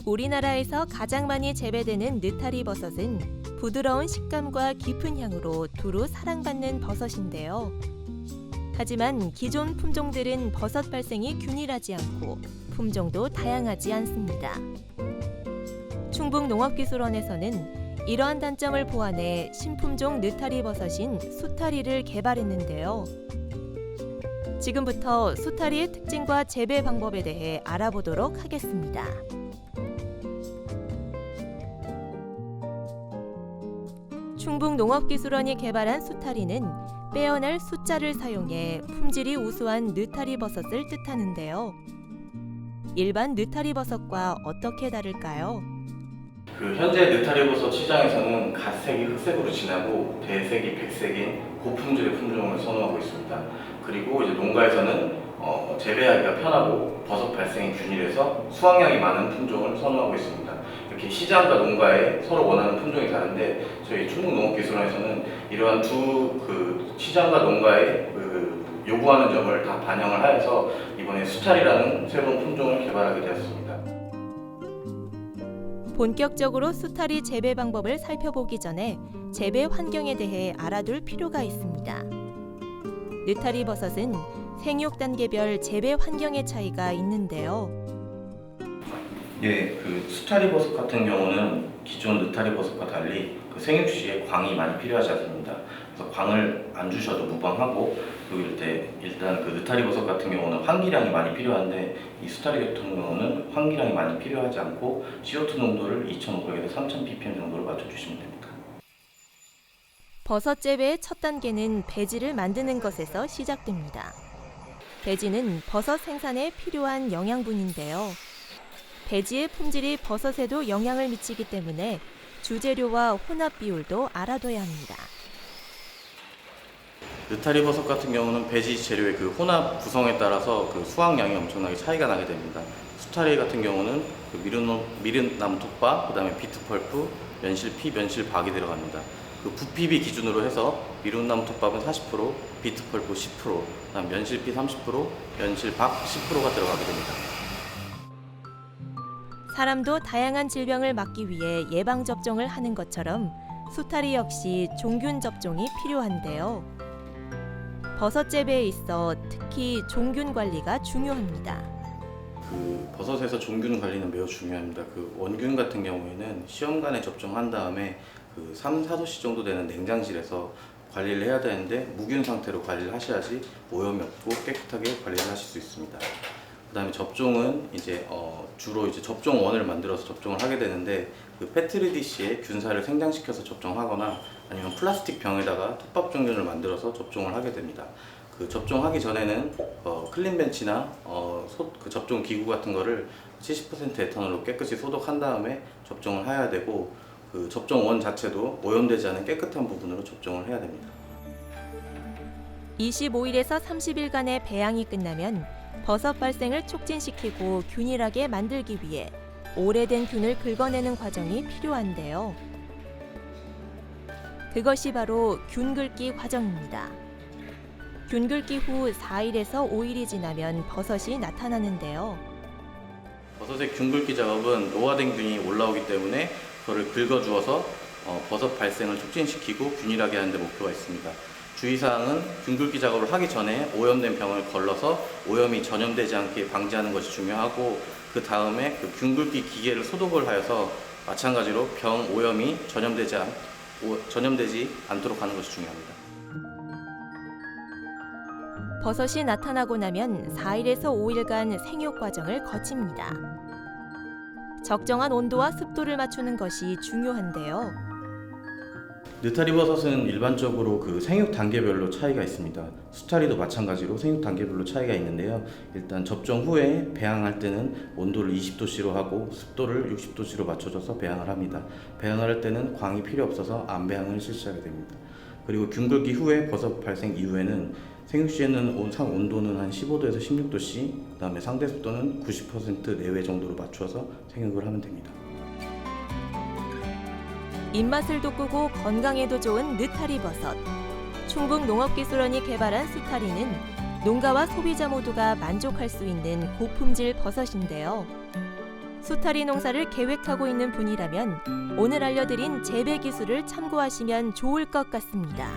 우리나라에서 가장 많이 재배되는 느타리 버섯은 부드러운 식감과 깊은 향으로 두루 사랑받는 버섯인데요. 하지만 기존 품종들은 버섯 발생이 균일하지 않고 품종도 다양하지 않습니다. 충북농업기술원에서는 이러한 단점을 보완해 신품종 느타리 버섯인 수타리를 개발했는데요. 지금부터 수타리의 특징과 재배 방법에 대해 알아보도록 하겠습니다. 충북농업기술원이 개발한 수타리는 빼어날 숫자를 사용해 품질이 우수한 느타리 버섯을 뜻하는데요. 일반 느타리 버섯과 어떻게 다를까요? 현재 느타리 버섯 시장에서는 갓색이 흑색으로 진하고 대색이 백색인 고품질의 품종을 선호하고 있습니다. 그리고 이제 농가에서는 재배하기가 편하고 버섯 발생이 균일해서 수확량이 많은 품종을 선호하고 있습니다. 이렇게 시장과 농가에 서로 원하는 품종이 다른데 저희 충북농업기술원에서는 이러한 두 시장과 농가의 요구하는 점을 다 반영을 하여서 이번에 수타리라는 새로운 품종을 개발하게 되었습니다. 본격적으로 수타리 재배 방법을 살펴보기 전에 재배 환경에 대해 알아둘 필요가 있습니다. 느타리 버섯은 생육 단계별 재배 환경의 차이가 있는데요. 수타리 버섯 같은 경우는 기존 느타리 버섯과 달리 생육 시에 광이 많이 필요하지 않습니다. 그래서 광을 안 주셔도 무방하고, 그리고 일단 느타리 버섯 같은 경우는 환기량이 많이 필요한데 이 수타리 같은 경우는 환기량이 많이 필요하지 않고 CO2 농도를 2,500에서 3,000ppm 정도로 맞춰주시면 됩니다. 버섯 재배의 첫 단계는 배지를 만드는 것에서 시작됩니다. 배지는 버섯 생산에 필요한 영양분인데요. 배지의 품질이 버섯에도 영향을 미치기 때문에 주재료와 혼합 비율도 알아둬야 합니다. 느타리 버섯 같은 경우는 배지 재료의 혼합 구성에 따라서 수확량이 엄청나게 차이가 나게 됩니다. 수타리 같은 경우는 미른나무 톱밥, 그다음에 비트펄프, 면실피, 면실박이 들어갑니다. 부피비 기준으로 해서 미룬나무 톱밥은 40%, 비트펄프 10%, 그다음 면실피 30%, 면실박 10%가 들어가게 됩니다. 사람도 다양한 질병을 막기 위해 예방 접종을 하는 것처럼 수타리 역시 종균 접종이 필요한데요. 버섯 재배에 있어 특히 종균 관리가 중요합니다. 버섯에서 종균 관리는 매우 중요합니다. 원균 같은 경우에는 시험관에 접종한 다음에 3, 4도씨 정도 되는 냉장실에서 관리를 해야 되는데 무균 상태로 관리를 하셔야지 오염이 없고 깨끗하게 관리를 하실 수 있습니다. 그다음에 접종은 주로 접종원을 만들어서 접종을 하게 되는데 페트리 디시에 균사를 생장시켜서 접종하거나 아니면 플라스틱 병에다가 톱밥 종균을 만들어서 접종을 하게 됩니다. 접종하기 전에는 클린벤치나 접종 기구 같은 거를 70% 에탄올로 깨끗이 소독한 다음에 접종을 해야 되고, 접종원 자체도 오염되지 않은 깨끗한 부분으로 접종을 해야 됩니다. 25일에서 30일간의 배양이 끝나면 버섯 발생을 촉진시키고 균일하게 만들기 위해 오래된 균을 긁어내는 과정이 필요한데요. 그것이 바로 균 긁기 과정입니다. 균 긁기 후 4일에서 5일이 지나면 버섯이 나타나는데요. 버섯의 균 긁기 작업은 노화된 균이 올라오기 때문에 그거를 긁어주어서 버섯 발생을 촉진시키고 균일하게 하는 데 목표가 있습니다. 주의사항은 균 긁기 작업을 하기 전에 오염된 병을 걸러서 오염이 전염되지 않게 방지하는 것이 중요하고, 그 다음에 균 긁기 기계를 소독을 하여서 마찬가지로 병 오염이 전염되지 않도록 하는 것이 중요합니다. 버섯이 나타나고 나면 4일에서 5일간 생육 과정을 거칩니다. 적정한 온도와 습도를 맞추는 것이 중요한데요. 느타리 버섯은 일반적으로 생육 단계별로 차이가 있습니다. 수타리도 마찬가지로 생육 단계별로 차이가 있는데요. 일단 접종 후에 배양할 때는 온도를 20도씨로 하고 습도를 60도씨로 맞춰줘서 배양을 합니다. 배양을 할 때는 광이 필요 없어서 안배양을 실시하게 됩니다. 그리고 균 긁기 후에 버섯 발생 이후에는 생육 시에는 상 온도는 한 15도에서 16도씨, 그다음에 상대 습도는 90% 내외 정도로 맞추어서 생육을 하면 됩니다. 입맛을 돋구고 건강에도 좋은 느타리 버섯. 충북농업기술원이 개발한 수타리는 농가와 소비자 모두가 만족할 수 있는 고품질 버섯인데요. 수타리 농사를 계획하고 있는 분이라면 오늘 알려드린 재배 기술을 참고하시면 좋을 것 같습니다.